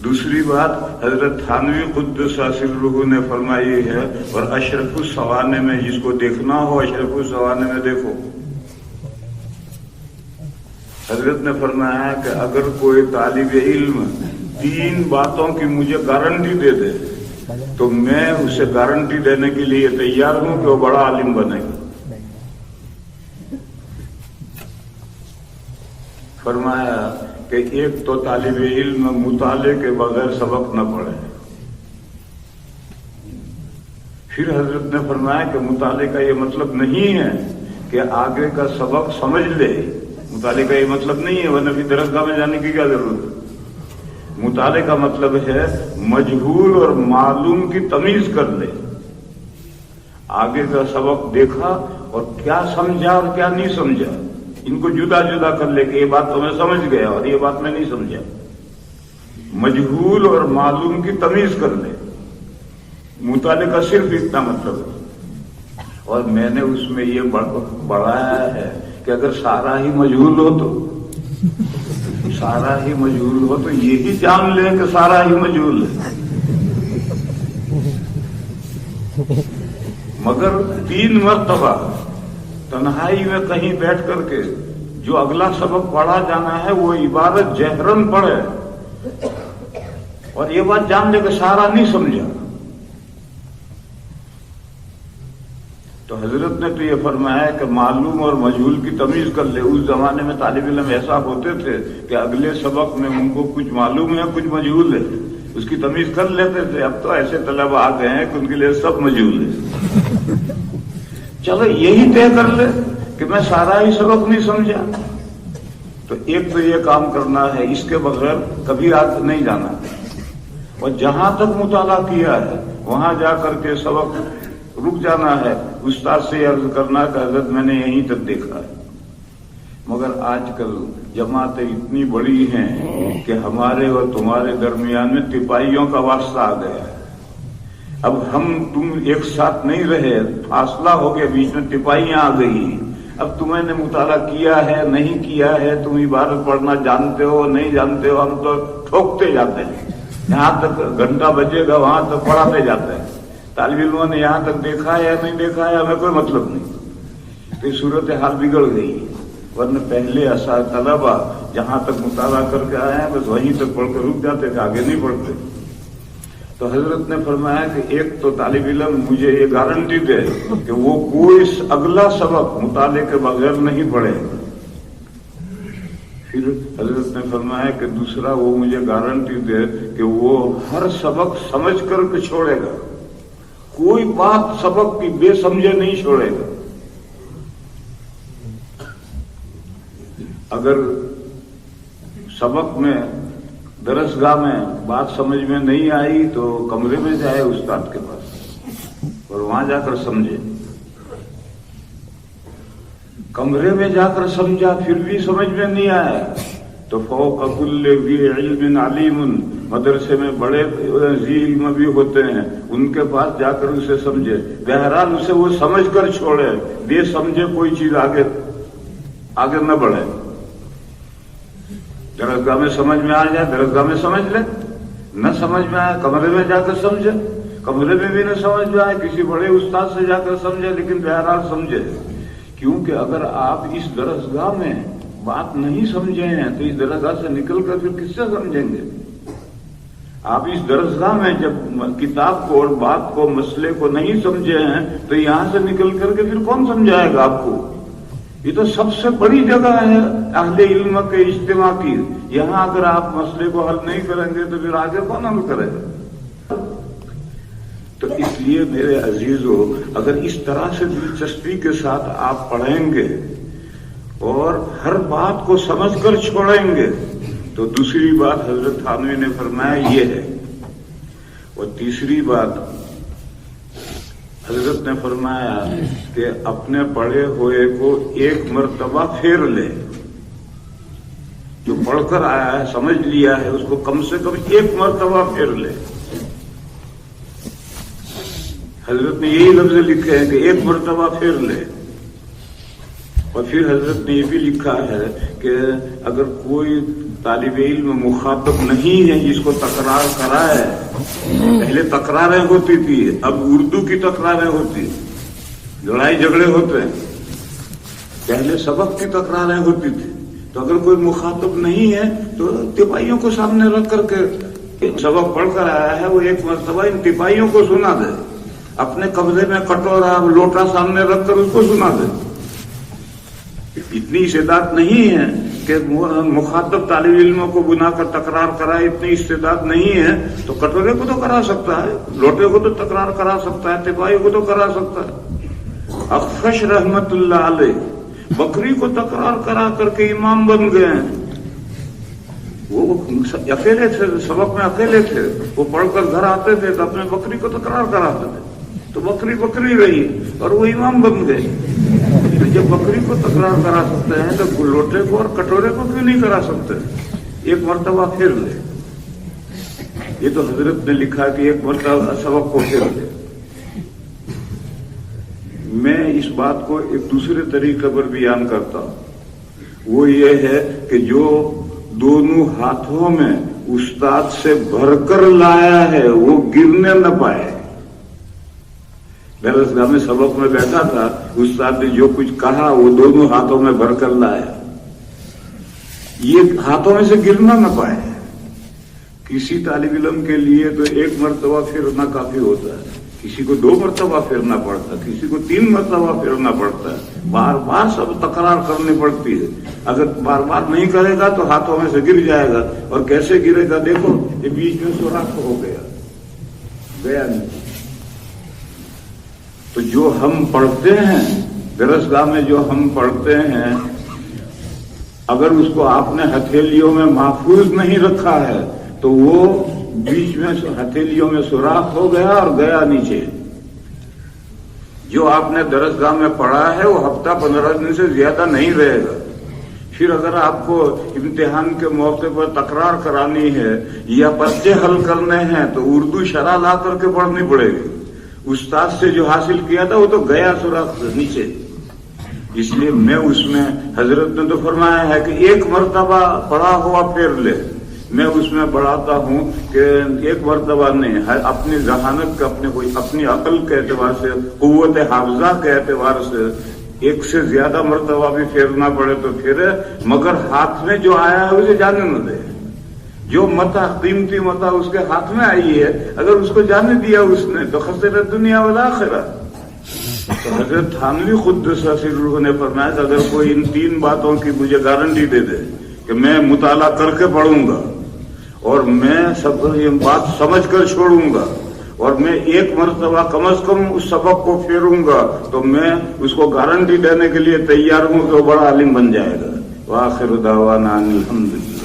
دوسری بات حضرت تھانوی قدس سرہ نے فرمائی ہے، اور اشرف السوانح میں جس کو دیکھنا ہو اشرف السوانح میں دیکھو۔ حضرت نے فرمایا کہ اگر کوئی طالب علم 3 باتوں کی مجھے گارنٹی دے دے تو میں اسے گارنٹی دینے کے لیے تیار ہوں کہ وہ بڑا عالم بنے گا۔ فرمایا کہ ایک تو طالب علم مطالعے کے بغیر سبق نہ پڑھے۔ پھر حضرت نے فرمایا کہ مطالعے کا یہ مطلب نہیں ہے کہ آگے کا سبق سمجھ لے، مطالعے کا یہ مطلب نہیں ہے، ورنہ پھر درسگاہ میں جانے کی کیا ضرورت ہے۔ مطالعے کا مطلب ہے مجہول اور معلوم کی تمیز کر لے، آگے کا سبق دیکھا اور کیا سمجھا اور کیا نہیں سمجھا، ان کو جدا جدا کر لے کہ یہ بات تو میں سمجھ گیا اور یہ بات میں نہیں سمجھا۔ مجہول اور معلوم کی تمیز کر لے، مطالعے کا صرف اتنا مطلب ہے۔ اور میں نے اس میں یہ بڑھایا ہے کہ اگر سارا ہی مجہول ہو تو یہی جان لے کہ سارا ہی مجہول ہے، مگر 3 مرتبہ تنہائی میں کہیں بیٹھ کر کے جو اگلا سبق پڑھا جانا ہے وہ عبارت جہرن پڑھے اور یہ بات جان لے کہ سارا نہیں سمجھا۔ تو حضرت نے تو یہ فرمایا کہ معلوم اور مجہول کی تمیز کر لے۔ اس زمانے میں طالب علم ایسا ہوتے تھے کہ اگلے سبق میں ان کو کچھ معلوم ہے کچھ مجہول ہے، اس کی تمیز کر لیتے تھے۔ اب تو ایسے طلبہ آ گئے ہیں کہ ان کے لیے سب مجہول ہے۔ چلو یہی طے کر لے کہ میں سارا ہی سبق نہیں سمجھا، تو ایک تو یہ کام کرنا ہے، اس کے بغیر کبھی آگے نہیں جانا، اور جہاں تک مطالعہ کیا ہے وہاں جا کر کے سبق رک جانا ہے، استاد سے عرض کرنا کہ حضرت میں نے یہیں تک دیکھا ہے۔ مگر آج کل جماعتیں اتنی بڑی ہیں کہ ہمارے اور تمہارے درمیان میں تپائیوں کا واسطہ آ گیا ہے۔ اب ہم تم ایک ساتھ نہیں رہے، فاصلہ ہو گیا، بیچ میں تپائیاں آ گئی۔ اب تمہیں نے مطالعہ کیا ہے نہیں کیا ہے، تم عبارت پڑھنا جانتے ہو نہیں جانتے ہو، ہم تو ٹھوکتے جاتے ہیں، جہاں تک گھنٹہ بجے گا وہاں تک پڑھاتے جاتے ہیں۔ طالب علموں نے یہاں تک دیکھا ہے یا نہیں دیکھا ہے ہمیں کوئی مطلب نہیں۔ تو صورتحال بگڑ گئی، ورنہ پہلے طلبہ جہاں تک مطالعہ کر کے آئے ہیں بس وہیں تک پڑھ کر رک جاتے تھے، آگے نہیں پڑھتے۔ تو حضرت نے فرمایا کہ ایک تو طالب علم مجھے یہ گارنٹی دے کہ وہ کوئی اگلا سبق مطالعے کے بغیر نہیں پڑھے۔ پھر حضرت نے فرمایا کہ دوسرا وہ مجھے گارنٹی دے کہ وہ ہر سبق سمجھ کر کے چھوڑے گا، کوئی بات سبق کی بے سمجھے نہیں چھوڑے گا۔ اگر سبق میں درسگاہ میں بات سمجھ میں نہیں آئی تو کمرے میں جائے استاد کے پاس اور وہاں جا کر سمجھے۔ کمرے میں جا کر سمجھا پھر بھی سمجھ میں نہیں آیا تو فوق کل ذی علم علیم، مدرسے میں بڑے ذی علم بھی ہوتے ہیں، ان کے پاس جا کر اسے سمجھے۔ بہرحال اسے وہ سمجھ کر چھوڑے، بے سمجھے کوئی چیز آگے نہ بڑھے۔ درسگاہ میں سمجھ میں آ جائے درسگاہ میں سمجھ لے، نہ سمجھ میں آئے کمرے میں جا کر سمجھے، کمرے میں بھی نہ سمجھ میں آئے کسی بڑے استاد سے جا کر سمجھے، لیکن بہرحال سمجھے۔ کیونکہ اگر آپ اس درسگاہ میں بات نہیں سمجھے ہیں تو اس درسگاہ سے نکل کر پھر کس سے سمجھیں گے؟ آپ اس درسگاہ میں جب کتاب کو اور بات کو مسئلے کو نہیں سمجھے ہیں تو یہاں سے نکل کر کے پھر کون سمجھائے گا آپ کو؟ یہ تو سب سے بڑی جگہ ہے اہل علم کے اجتماع کی، یہاں اگر آپ مسئلے کو حل نہیں کریں گے تو پھر آگے کون حل کرے گا؟ تو اس لیے میرے عزیزو، اگر اس طرح سے دلچسپی کے ساتھ آپ پڑھیں گے اور ہر بات کو سمجھ کر چھوڑیں گے تو دوسری بات حضرت تھانوی نے فرمایا یہ ہے۔ اور تیسری بات حضرت نے فرمایا کہ اپنے پڑھے ہوئے کو ایک مرتبہ پھیر لے، جو پڑھ کر آیا ہے سمجھ لیا ہے اس کو کم سے کم ایک مرتبہ پھیر لے۔ حضرت نے یہی لفظ لکھے ہیں کہ ایک مرتبہ پھیر لے۔ اور پھر حضرت نے یہ بھی لکھا ہے کہ اگر کوئی طالب علم مخاطب نہیں ہے جس کو تکرار کرائے، پہلے تکراریں ہوتی تھی، اب اردو کی تکراریں ہوتی، لڑائی جھگڑے ہوتے ہیں، پہلے سبق کی تکراریں ہوتی تھی، تو اگر کوئی مخاطب نہیں ہے تو تپائیوں کو سامنے رکھ کر کے سبق پڑھ کر آیا ہے وہ ایک مرتبہ ان تپائیوں کو سنا دے، اپنے قبضے میں کٹورا لوٹا سامنے رکھ کر اس کو سنا دے۔ اتنی استعداد نہیں ہے کہ مخاطب طالب علموں کو بنا کر تکرار کرائے، اتنی استعداد نہیں ہے تو کٹورے کو تو کرا سکتا ہے، لوٹے کو تو تکرار کرا سکتا ہے، تپائی کو تو کرا سکتا ہے۔ اخفش رحمت اللہ علیہ بکری کو تکرار کرا کر کے امام بن گئے ہیں، وہ اکیلے تھے، سبق میں اکیلے تھے، وہ پڑھ کر گھر آتے تھے تو اپنے بکری کو تکرار کراتے تھے، تو بکری بکری رہی اور وہ امام بن گئے۔ جب بکری کو تکرار کرا سکتے ہیں تو لوٹے کو اور کٹورے کو کیوں نہیں کرا سکتے؟ ایک مرتبہ پھر لے، یہ تو حضرت نے لکھا کہ ایک مرتبہ سبق کو پھر لے۔ میں اس بات کو ایک دوسرے طریقے پر بیان کرتا ہوں، وہ یہ ہے کہ جو دونوں ہاتھوں میں استاد سے بھر کر لایا ہے وہ گرنے نہ پائے۔ درسگاہ میں سبق میں بیٹھا تھا، استاد نے جو کچھ کہا وہ دونوں ہاتھوں میں بھر کر لایا، یہ ہاتھوں میں سے گرنا نہ پائے۔ کسی طالب علم کے لیے تو ایک مرتبہ پھرنا کافی ہوتا ہے، کسی کو 2 مرتبہ پھرنا پڑتا ہے، کسی کو 3 مرتبہ پھرنا پڑتا ہے، بار بار سب تکرار کرنی پڑتی ہے۔ اگر بار بار نہیں کرے گا تو ہاتھوں میں سے گر جائے گا، اور کیسے گرے گا دیکھو، یہ بیچ میں سوراخ ہو گیا نہیں۔ تو جو ہم پڑھتے ہیں درسگاہ میں، جو ہم پڑھتے ہیں، اگر اس کو آپ نے ہتھیلیوں میں محفوظ نہیں رکھا ہے تو وہ بیچ میں ہتھیلیوں میں سوراخ ہو گیا اور گیا نیچے۔ جو آپ نے درسگاہ میں پڑھا ہے وہ ہفتہ 15 دن سے زیادہ نہیں رہے گا۔ پھر اگر آپ کو امتحان کے موقع پر تکرار کرانی ہے یا پرچے حل کرنے ہیں تو اردو شرح لا کر کے پڑھنی پڑے گی۔ استاد سے جو حاصل کیا تھا وہ تو گیا سوراخ نیچے۔ اس لیے میں اس میں حضرت نے تو فرمایا ہے کہ ایک مرتبہ پڑھا ہوا پھر لے، میں اس میں بڑھاتا ہوں کہ ایک مرتبہ نہیں، اپنی ذہانت کا، اپنی عقل کے اعتبار سے، قوت حافظہ کے اعتبار سے ایک سے زیادہ مرتبہ بھی پھیرنا پڑے تو پھرے، مگر ہاتھ میں جو آیا ہے اسے جانے نہ دے۔ جو متا، قیمتی متا اس کے ہاتھ میں آئی ہے، اگر اس کو جانے دیا اس نے تو خسر دنیا والآخرہ۔ تو حضرت تھانوی قدس سرہ نے فرمایا کہ اگر کوئی ان 3 باتوں کی مجھے گارنٹی دے دے کہ میں مطالعہ کر کے پڑھوں گا اور میں سب یہ بات سمجھ کر چھوڑوں گا اور میں ایک مرتبہ کم از کم اس سبق کو پھیروں گا، تو میں اس کو گارنٹی دینے کے لیے تیار ہوں کہ وہ بڑا عالم بن جائے گا۔ وآخر دعوانا ان الحمدللہ۔